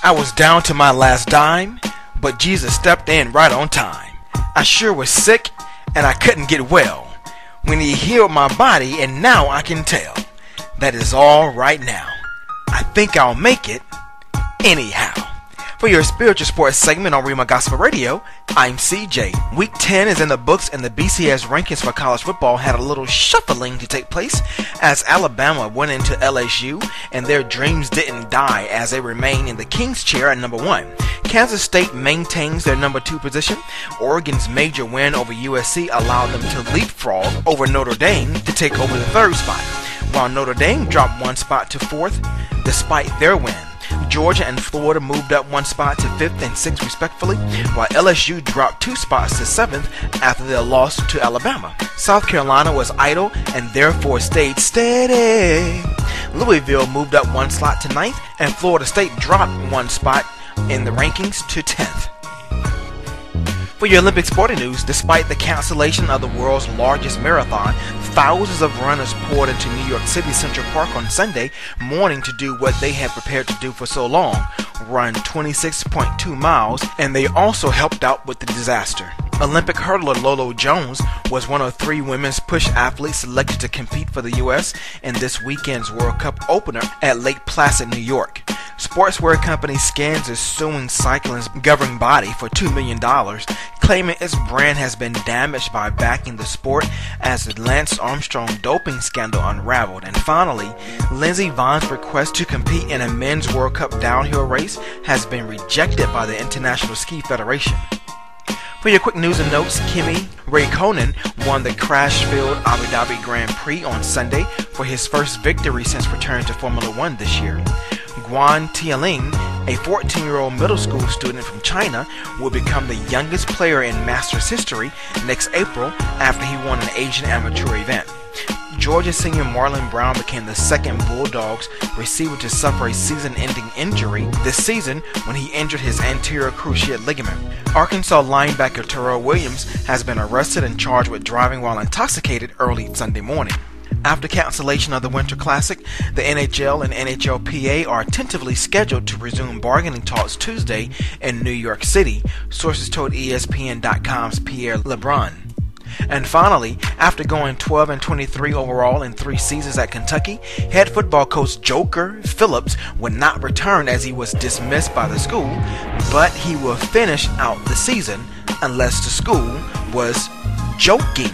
I was down to my last dime, but Jesus stepped in right on time. I sure was sick, and I couldn't get well, when he healed my body, and now I can tell that is all right now. I think I'll make it anyhow. For your spiritual sports segment on Rhema Gospel Radio, I'm CJ. Week 10 is in the books, and the BCS rankings for college football had a little shuffling to take place as Alabama went into LSU, and their dreams didn't die as they remain in the King's chair at number 1. Kansas State maintains their number 2 position. Oregon's major win over USC allowed them to leapfrog over Notre Dame to take over the 3rd spot, while Notre Dame dropped 1 spot to 4th despite their win. Georgia and Florida moved up 1 spot to 5th and 6th respectively, while LSU dropped 2 spots to 7th after their loss to Alabama. South Carolina was idle and therefore stayed steady. Louisville moved up 1 slot to 9th, and Florida State dropped 1 spot in the rankings to 10th. For your Olympic sporting news, despite the cancellation of the world's largest marathon, thousands of runners poured into New York City Central Park on Sunday morning to do what they had prepared to do for so long, run 26.2 miles, and they also helped out with the disaster. Olympic hurdler Lolo Jones was one of 3 women's push athletes selected to compete for the U.S. in this weekend's World Cup opener at Lake Placid, New York. Sportswear company Skins is suing cycling's governing body for $2 million, claiming its brand has been damaged by backing the sport as the Lance Armstrong doping scandal unraveled. And finally, Lindsey Vonn's request to compete in a men's World Cup downhill race has been rejected by the International Ski Federation. For your quick news and notes, Kimi Räikkönen won the crash-filled Abu Dhabi Grand Prix on Sunday for his first victory since returning to Formula One this year. Guan Tianlang, a 14-year-old middle school student from China, will become the youngest player in Masters history next April after he won an Asian amateur event. Georgia senior Marlon Brown became the 2nd Bulldogs receiver to suffer a season-ending injury this season when he injured his anterior cruciate ligament. Arkansas linebacker Terrell Williams has been arrested and charged with driving while intoxicated early Sunday morning. After cancellation of the Winter Classic, the NHL and NHLPA are tentatively scheduled to resume bargaining talks Tuesday in New York City, sources told ESPN.com's Pierre LeBrun. And finally, after going 12-23 overall in 3 seasons at Kentucky, head football coach Joker Phillips would not return as he was dismissed by the school, but he will finish out the season unless the school was joking.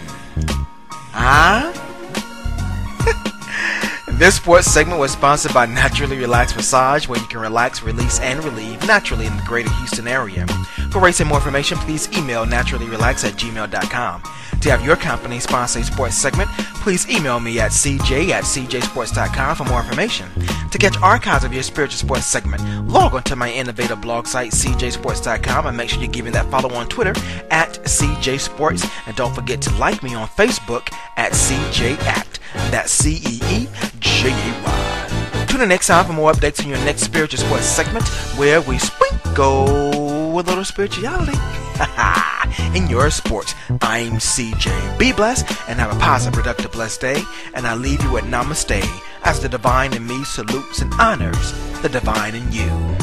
This sports segment was sponsored by Naturally Relax Massage, where you can relax, release, and relieve naturally in the greater Houston area. For rates and more information, please email naturallyrelax@gmail.com. To have your company sponsor a sports segment, please email me at cj@cjsports.com for more information. To catch archives of your spiritual sports segment, log on to my innovative blog site, cjsports.com, and make sure you give me that follow on Twitter at cjsports, and don't forget to like me on Facebook at cjact. That's CEEJAY. Tune in next time for more updates on your next spiritual sports segment, where we sprinkle a little spirituality in your sports. I'm CJ. Be blessed and have a positive, productive, blessed day. And I leave you with namaste as the divine in me salutes and honors the divine in you.